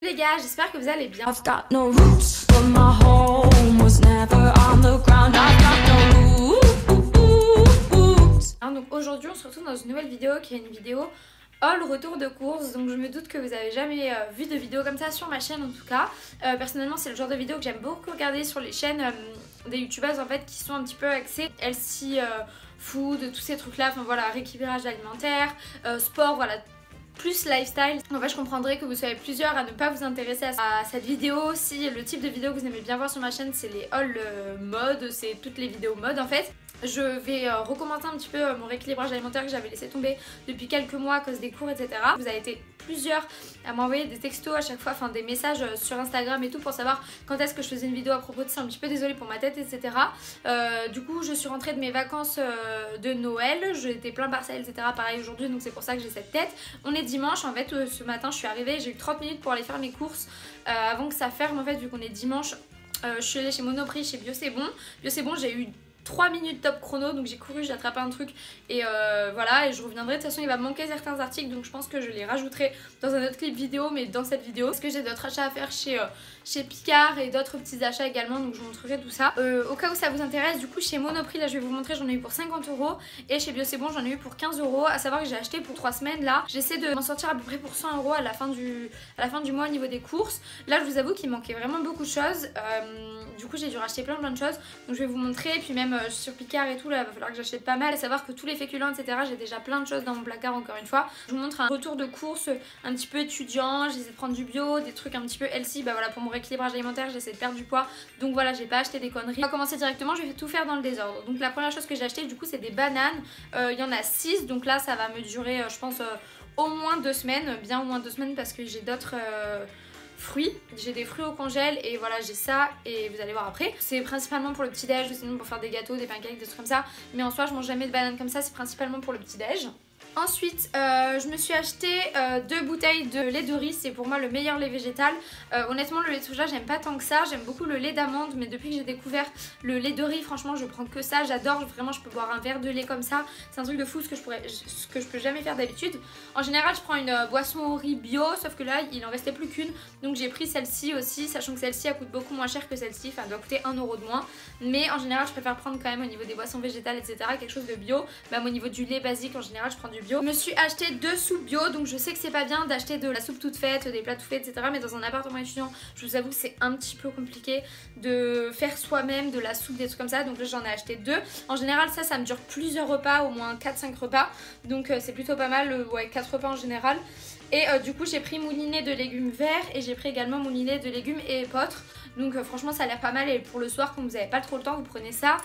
Les gars, j'espère que vous allez bien. Donc aujourd'hui on se retrouve dans une nouvelle vidéo qui est une vidéo haul retour de course. Donc je me doute que vous avez jamais vu de vidéo comme ça sur ma chaîne en tout cas. Personnellement c'est le genre de vidéo que j'aime beaucoup regarder sur les chaînes des youtubeuses en fait qui sont un petit peu axées healthy food, tous ces trucs là, enfin voilà, rééquilibrage alimentaire, sport, voilà, plus lifestyle. En fait je comprendrais que vous soyez plusieurs à ne pas vous intéresser à cette vidéo si le type de vidéo que vous aimez bien voir sur ma chaîne c'est les hauls mode, c'est toutes les vidéos mode en fait. Je vais recommencer un petit peu mon rééquilibrage alimentaire que j'avais laissé tomber depuis quelques mois à cause des cours etc. Vous avez été plusieurs à m'envoyer des textos à chaque fois, enfin des messages sur Instagram et tout pour savoir quand est-ce que je faisais une vidéo à propos de ça, un petit peu désolée pour ma tête etc. Du coup je suis rentrée de mes vacances de Noël, j'étais plein par ça etc. Pareil aujourd'hui donc c'est pour ça que j'ai cette tête. On est dimanche en fait, ce matin je suis arrivée, j'ai eu 30 minutes pour aller faire mes courses avant que ça ferme en fait vu qu'on est dimanche. Je suis allée chez Monoprix, chez Bio c'est bon. Bio c'est bon, j'ai eu 3 minutes top chrono donc j'ai couru, j'ai attrapé un truc et voilà, et je reviendrai. De toute façon il va me manquer certains articles donc je pense que je les rajouterai dans un autre clip vidéo, mais dans cette vidéo parce que j'ai d'autres achats à faire chez Picard et d'autres petits achats également, donc je vous montrerai tout ça au cas où ça vous intéresse. Du coup chez Monoprix là je vais vous montrer, j'en ai eu pour 50 € et chez Bio c'est bon j'en ai eu pour 15 €, à savoir que j'ai acheté pour 3 semaines là. J'essaie de m'en sortir à peu près pour 100 € à la fin du mois au niveau des courses. Là je vous avoue qu'il manquait vraiment beaucoup de choses, du coup j'ai dû racheter plein de choses donc je vais vous montrer. Et puis même sur Picard et tout là il va falloir que j'achète pas mal, à savoir que tous les féculents etc j'ai déjà plein de choses dans mon placard encore une fois. Je vous montre un retour de course un petit peu étudiant, j'essaie de prendre du bio, des trucs un petit peu healthy, bah voilà, pour mon rééquilibrage alimentaire j'essaie de perdre du poids donc voilà, j'ai pas acheté des conneries. On va commencer directement, je vais tout faire dans le désordre. Donc la première chose que j'ai acheté du coup c'est des bananes, il y en a 6 donc là ça va me durer je pense au moins 2 semaines, bien au moins 2 semaines parce que j'ai d'autres fruits, j'ai des fruits au congèle et voilà j'ai ça et vous allez voir après. C'est principalement pour le petit déj ou sinon pour faire des gâteaux, des pancakes, des trucs comme ça, mais en soi je mange jamais de bananes comme ça, c'est principalement pour le petit déj. Ensuite je me suis acheté 2 bouteilles de lait de riz, c'est pour moi le meilleur lait végétal. Honnêtement le lait de soja j'aime pas tant que ça, j'aime beaucoup le lait d'amande, mais depuis que j'ai découvert le lait de riz franchement je prends que ça, j'adore, vraiment je peux boire un verre de lait comme ça, c'est un truc de fou ce que je peux jamais faire d'habitude. En général je prends une boisson au riz bio, sauf que là il en restait plus qu'une, donc j'ai pris celle-ci aussi, sachant que celle-ci elle coûte beaucoup moins cher que celle-ci, enfin elle doit coûter 1 € de moins, mais en général je préfère prendre quand même au niveau des boissons végétales etc quelque chose de bio. Même au niveau du lait basique en général je prends du bio. Je me suis acheté 2 soupes bio, donc je sais que c'est pas bien d'acheter de la soupe toute faite, des plats tout faits etc, mais dans un appartement étudiant je vous avoue que c'est un petit peu compliqué de faire soi-même de la soupe, des trucs comme ça, donc là j'en ai acheté 2. En général ça me dure plusieurs repas, au moins 4-5 repas, donc c'est plutôt pas mal, ouais 4 repas en général. Et du coup j'ai pris moulinet de légumes verts et j'ai pris également moulinet de légumes et épeautres. Donc franchement ça a l'air pas mal, et pour le soir quand vous avez pas trop le temps vous prenez ça.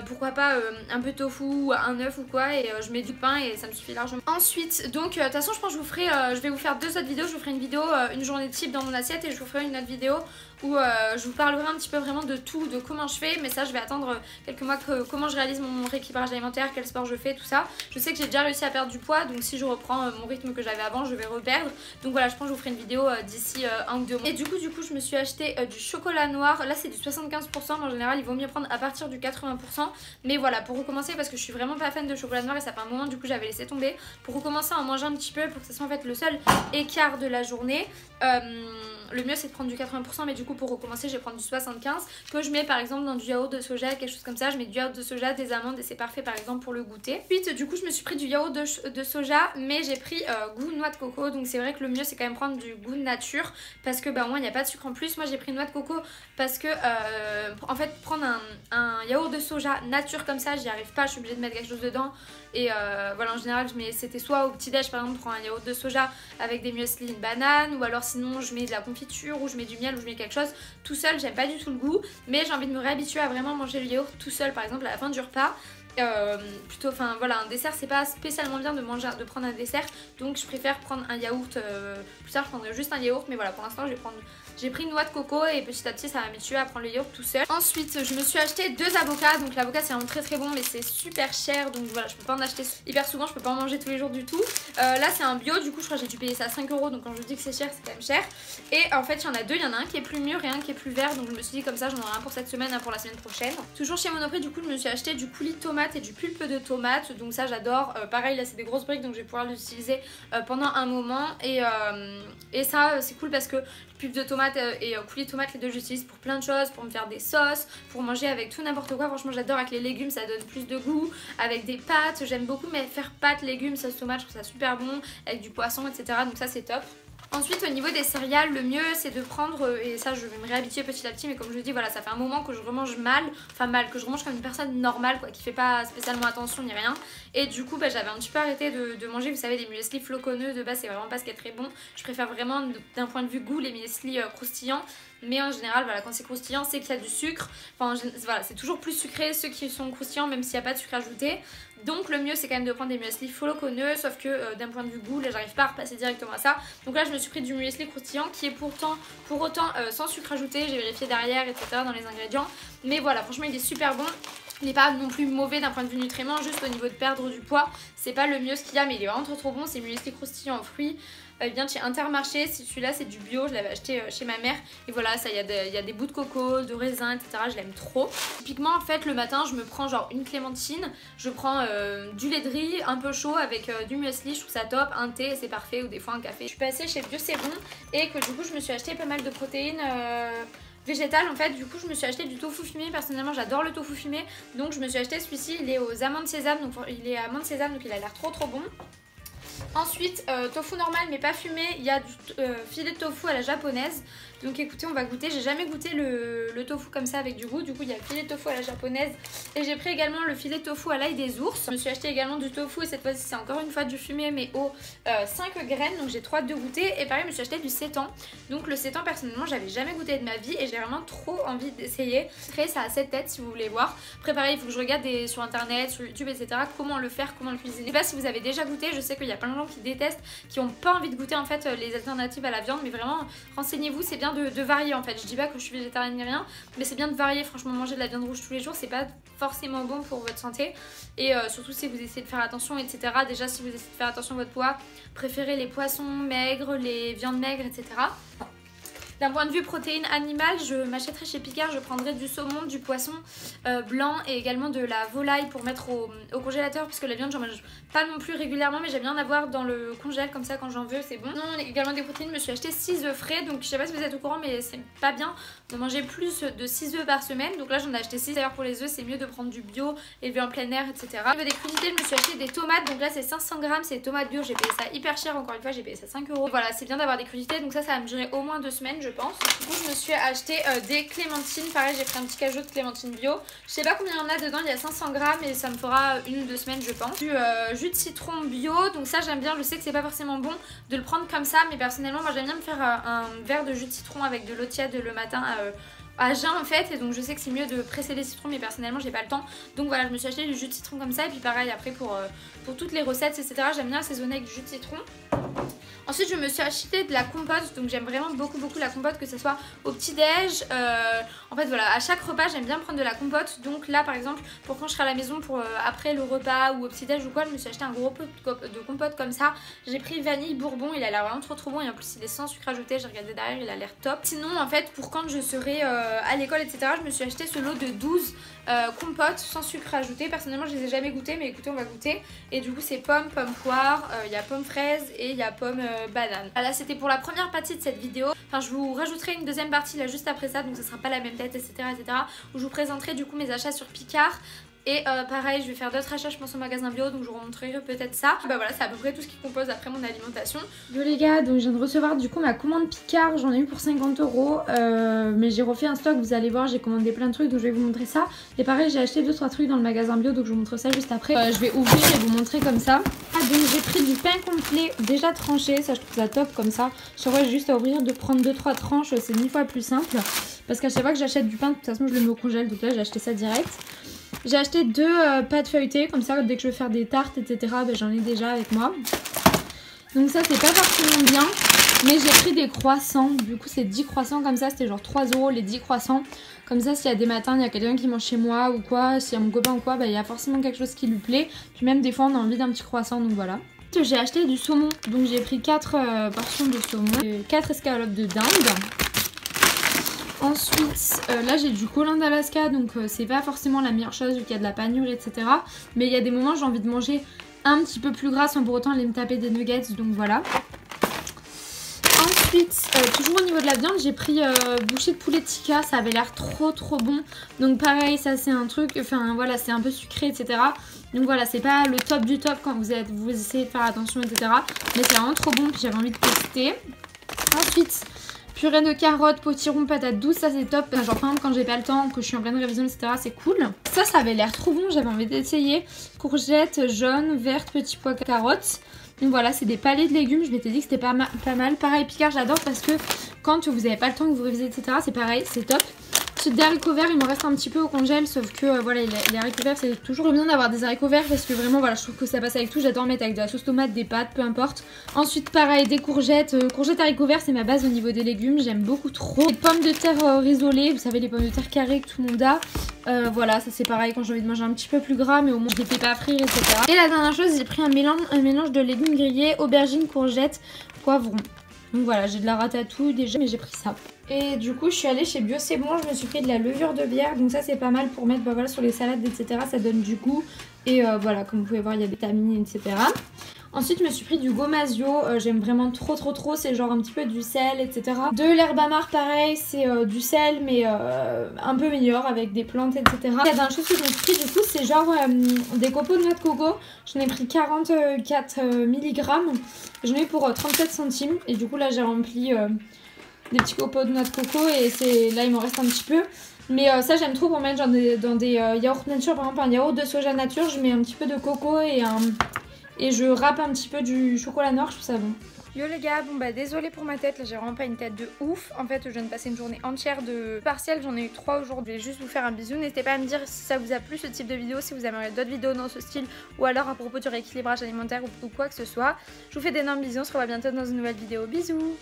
Pourquoi pas un peu de tofu ou un œuf ou quoi, et je mets du pain et ça me suffit largement. Ensuite donc de toute façon je pense que je vais vous faire 2 autres vidéos. Je vous ferai une vidéo une journée type dans mon assiette et je vous ferai une autre vidéo où je vous parlerai un petit peu vraiment de tout, de comment je fais, mais ça je vais attendre quelques mois comment je réalise mon rééquilibrage alimentaire, quel sport je fais, tout ça. Je sais que j'ai déjà réussi à perdre du poids, donc si je reprends mon rythme que j'avais avant je vais reperdre, donc voilà je pense que je vous ferai une vidéo d'ici 1 ou 2 mois. Et du coup je me suis acheté du chocolat noir, là c'est du 75%, mais en général il vaut mieux prendre à partir du 80%, mais voilà pour recommencer, parce que je suis vraiment pas fan de chocolat noir et ça fait un moment du coup j'avais laissé tomber, pour recommencer à en manger un petit peu pour que ça soit en fait le seul écart de la journée. Le mieux c'est de prendre du 80%, mais du coup pour recommencer je vais prendre du 75% que je mets par exemple dans du yaourt de soja, quelque chose comme ça. Je mets du yaourt de soja, des amandes et c'est parfait par exemple pour le goûter. Ensuite du coup je me suis pris du yaourt de soja, mais j'ai pris goût noix de coco, donc c'est vrai que le mieux c'est quand même prendre du goût de nature parce que bah au moins il n'y a pas de sucre en plus. Moi j'ai pris noix de coco parce que en fait prendre un yaourt de soja nature comme ça j'y arrive pas, je suis obligée de mettre quelque chose dedans. Et voilà en général c'était soit au petit déj par exemple, je prends un yaourt de soja avec des muesli, une banane, ou alors sinon je mets de la confiture ou je mets du miel ou je mets quelque chose. Tout seul j'aime pas du tout le goût, mais j'ai envie de me réhabituer à vraiment manger le yaourt tout seul par exemple à la fin du repas. Plutôt, enfin voilà, un dessert c'est pas spécialement bien de prendre un dessert, donc je préfère prendre un yaourt. Plus tard je prendrai juste un yaourt, mais voilà pour l'instant j'ai pris une noix de coco et petit à petit ça va m'habituer à prendre le yaourt tout seul. Ensuite je me suis acheté 2 avocats, donc l'avocat c'est vraiment très bon mais c'est super cher, donc voilà je peux pas en acheter hyper souvent, je peux pas en manger tous les jours du tout. Là c'est un bio, du coup je crois que j'ai dû payer ça 5 €, donc quand je dis que c'est cher c'est quand même cher. Et en fait il y en a deux, il y en a un qui est plus mûr et un qui est plus vert, donc je me suis dit comme ça j'en aurai un pour cette semaine, un pour la semaine prochaine. Toujours chez Monoprix, du coup je me suis acheté du coulis de tomate et du pulpe de tomate, donc ça j'adore. Pareil là c'est des grosses briques, donc je vais pouvoir l'utiliser pendant un moment. Et ça c'est cool parce que pulpe de tomate et coulis de tomate, les deux j'utilise pour plein de choses, pour me faire des sauces, pour manger avec tout n'importe quoi. Franchement j'adore, avec les légumes ça donne plus de goût, avec des pâtes j'aime beaucoup, mais faire pâtes, légumes, sauce tomate je trouve ça super bon, avec du poisson etc, donc ça c'est top. Ensuite au niveau des céréales, le mieux c'est de prendre, et ça je vais me réhabituer petit à petit, mais comme je dis voilà ça fait un moment que je remange mal, que je remange comme une personne normale quoi, qui fait pas spécialement attention ni rien. Et du coup j'avais un petit peu arrêté de manger, vous savez, des muesli floconneux de base c'est vraiment pas ce qui est très bon. Je préfère vraiment d'un point de vue goût les muesli croustillants. Mais en général voilà, quand c'est croustillant c'est qu'il y a du sucre, enfin voilà c'est toujours plus sucré ceux qui sont croustillants même s'il n'y a pas de sucre ajouté. Donc le mieux c'est quand même de prendre des muesli floconneux, sauf que d'un point de vue goût là j'arrive pas à repasser directement à ça. Donc là je me suis pris du muesli croustillant qui est pour autant sans sucre ajouté, j'ai vérifié derrière etc dans les ingrédients. Mais voilà franchement il est super bon. Il n'est pas non plus mauvais d'un point de vue nutriments, juste au niveau de perdre du poids c'est pas le mieux ce qu'il y a, mais il est vraiment trop bon. C'est muesli croustillant en fruits. Il vient de chez Intermarché, celui-là c'est du bio, je l'avais acheté chez ma mère. Et voilà, ça il y a des bouts de coco, de raisin, etc. Je l'aime trop. Typiquement en fait le matin je me prends genre une clémentine, je prends du lait de riz un peu chaud avec du muesli, je trouve ça top, un thé c'est parfait, ou des fois un café. Je suis passée chez Bio c'est bon et que du coup je me suis acheté pas mal de protéines végétales en fait. Du coup je me suis acheté du tofu fumé, personnellement j'adore le tofu fumé, donc je me suis acheté celui-ci, il est aux amandes sésame, donc il est à amandes sésame donc il a l'air trop bon. Ensuite tofu normal mais pas fumé, il y a du filet de tofu à la japonaise. Donc écoutez on va goûter, j'ai jamais goûté le tofu comme ça avec du goût. Du coup il y a le filet de tofu à la japonaise et j'ai pris également le filet de tofu à l'ail des ours. Je me suis acheté également du tofu et cette fois-ci c'est encore une fois du fumé mais aux 5 graines, donc j'ai trop hâte de goûter. Et pareil je me suis acheté du sétan, donc le sétan personnellement j'avais jamais goûté de ma vie et j'ai vraiment trop envie d'essayer. Après ça a 7 têtes si vous voulez voir. Après pareil il faut que je regarde sur internet, sur YouTube etc comment le faire, comment le cuisiner. Je sais pas si vous avez déjà goûté, je sais qu'il y a plein de gens qui détestent, qui ont pas envie de goûter en fait les alternatives à la viande, mais vraiment renseignez-vous, c'est bien de varier en fait. Je dis pas que je suis végétarienne ni rien, mais c'est bien de varier. Franchement manger de la viande rouge tous les jours c'est pas forcément bon pour votre santé, et surtout si vous essayez de faire attention etc. Déjà si vous essayez de faire attention à votre poids, préférez les poissons maigres, les viandes maigres etc. D'un point de vue protéines animales, je m'achèterai chez Picard, je prendrai du saumon, du poisson blanc et également de la volaille pour mettre au congélateur, puisque la viande j'en mange pas non plus régulièrement, mais j'aime bien en avoir dans le congèle comme ça quand j'en veux, c'est bon. Non, également des protéines, je me suis acheté 6 œufs frais, donc je sais pas si vous êtes au courant mais c'est pas bien de manger plus de 6 œufs par semaine, donc là j'en ai acheté 6. D'ailleurs pour les œufs c'est mieux de prendre du bio, élevé en plein air etc. Au niveau des crudités je me suis acheté des tomates, donc là c'est 500 grammes, c'est des tomates dures, j'ai payé ça hyper cher, encore une fois j'ai payé ça 5 €. Voilà, c'est bien d'avoir des crudités, donc ça va me durer au moins 2 semaines je pense. Du coup je me suis acheté des clémentines, pareil j'ai pris un petit cajot de clémentines bio. Je sais pas combien il y en a dedans, il y a 500 grammes et ça me fera 1 ou 2 semaines je pense. Du jus de citron bio, donc ça j'aime bien, je sais que c'est pas forcément bon de le prendre comme ça, mais personnellement moi j'aime bien me faire un verre de jus de citron avec de l'eau tiède le matin à jeun en fait, et donc je sais que c'est mieux de presser les citrons, mais personnellement j'ai pas le temps, donc voilà je me suis acheté du jus de citron comme ça. Et puis pareil après pour toutes les recettes etc j'aime bien assaisonner avec du jus de citron. Ensuite je me suis acheté de la compote, donc j'aime vraiment beaucoup la compote, que ce soit au petit déj, en fait voilà à chaque repas j'aime bien prendre de la compote. Donc là par exemple pour quand je serai à la maison pour après le repas ou au petit déj ou quoi, je me suis acheté un gros pot de compote comme ça. J'ai pris vanille bourbon, il a l'air vraiment trop bon et en plus il est sans sucre ajouté, j'ai regardé derrière, il a l'air top. Sinon en fait pour quand je serai à l'école etc je me suis acheté ce lot de 12 compotes sans sucre ajouté. Personnellement je les ai jamais goûté, mais écoutez on va goûter. Et du coup c'est pomme poire, il y a pomme fraise et il y a pomme banane. Voilà c'était pour la première partie de cette vidéo. Enfin je vous rajouterai une deuxième partie là juste après ça, donc ça sera pas la même tête etc où je vous présenterai du coup mes achats sur Picard. Et pareil je vais faire d'autres achats je pense au magasin bio, donc je vous montrerai peut-être ça. Bah voilà c'est à peu près tout ce qui compose après mon alimentation. Yo les gars, donc je viens de recevoir du coup ma commande Picard, j'en ai eu pour 50 €, mais j'ai refait un stock, vous allez voir j'ai commandé plein de trucs, donc je vais vous montrer ça. Et pareil j'ai acheté 2-3 trucs dans le magasin bio, donc je vous montre ça juste après. Je vais ouvrir et vous montrer comme ça. Ah donc j'ai pris du pain complet déjà tranché, ça je trouve ça top comme ça. Chaque fois j'ai juste à ouvrir, de prendre 2-3 tranches, c'est 1000 fois plus simple. Parce qu'à chaque fois que j'achète du pain de toute façon je le mets au congèle, donc là j'ai acheté ça direct. J'ai acheté 2 pâtes feuilletées, comme ça dès que je veux faire des tartes etc ben, j'en ai déjà avec moi. Donc ça c'est pas forcément bien, mais j'ai pris des croissants, du coup c'est 10 croissants comme ça, c'était genre 3 € les 10 croissants. Comme ça s'il y a des matins, il y a quelqu'un qui mange chez moi ou quoi, s'il y a mon copain ou quoi, ben, il y a forcément quelque chose qui lui plaît. Puis même des fois on a envie d'un petit croissant, donc voilà. J'ai acheté du saumon, donc j'ai pris 4 portions de saumon, 4 escalopes de dinde. Ensuite, là j'ai du colin d'Alaska, donc c'est pas forcément la meilleure chose vu qu'il y a de la panure, etc. Mais il y a des moments j'ai envie de manger un petit peu plus gras sans pour autant aller me taper des nuggets, donc voilà. Ensuite, toujours au niveau de la viande, j'ai pris bouchée de poulet tikka, ça avait l'air trop bon. Donc pareil, ça c'est un truc, enfin voilà, c'est un peu sucré, etc. Donc voilà, c'est pas le top du top quand vous essayez de faire attention, etc. Mais c'est vraiment trop bon, puis j'avais envie de tester. Ensuite, purée de carottes, potiron, patates douces, ça c'est top. Genre par exemple quand j'ai pas le temps, que je suis en pleine révision, etc. c'est cool. Ça avait l'air trop bon, j'avais envie d'essayer. Courgettes jaunes, vertes, petits pois, carottes. Donc voilà, c'est des palets de légumes, je m'étais dit que c'était pas mal. Pareil, Picard, j'adore parce que quand vous avez pas le temps que vous révisez, etc. c'est pareil, c'est top. Ensuite, des haricots verts, il m'en reste un petit peu au congèle, sauf que voilà, les haricots verts, c'est toujours bien d'avoir des haricots verts parce que vraiment, voilà, je trouve que ça passe avec tout. J'adore mettre avec de la sauce tomate, des pâtes, peu importe. Ensuite, pareil, des courgettes. Courgettes haricots verts, c'est ma base au niveau des légumes, j'aime beaucoup trop. Des pommes de terre risolées, vous savez, les pommes de terre carrées que tout le monde a. Voilà, ça c'est pareil quand j'ai envie de manger un petit peu plus gras, mais au moins je les fais pas frire, etc. Et la dernière chose, j'ai pris un mélange de légumes grillés, aubergines, courgettes, poivrons. Donc voilà, j'ai de la ratatouille déjà, mais j'ai pris ça. Et du coup, je suis allée chez Bio C'est Bon, je me suis pris de la levure de bière. Donc ça, c'est pas mal pour mettre voilà, sur les salades, etc. Ça donne du goût. Et voilà, comme vous pouvez voir, il y a des vitamines, etc. Ensuite, je me suis pris du gomasio. J'aime vraiment trop. C'est genre un petit peu du sel, etc. De l'herbe amare, pareil, c'est du sel, mais un peu meilleur avec des plantes, etc. La dernière chose que je me suis pris, du coup, c'est genre des copeaux de noix de coco. J'en ai pris 44 mg. J'en ai eu pour 37 centimes. Et du coup, là, j'ai rempli des petits copeaux de noix de coco. Et là, il m'en reste un petit peu. Mais ça, j'aime trop pour mettre genre dans des yaourts nature. Par exemple, un yaourt de soja nature, je mets un petit peu de coco et je râpe un petit peu du chocolat noir, je trouve ça bon. Yo les gars, bon bah désolée pour ma tête, là j'ai vraiment pas une tête de ouf. En fait je viens de passer une journée entière de partiel, j'en ai eu 3 aujourd'hui. Je vais juste vous faire un bisou, n'hésitez pas à me dire si ça vous a plu ce type de vidéo, si vous aimeriez d'autres vidéos dans ce style ou alors à propos du rééquilibrage alimentaire ou quoi que ce soit. Je vous fais d'énormes bisous, on se revoit bientôt dans une nouvelle vidéo, bisous.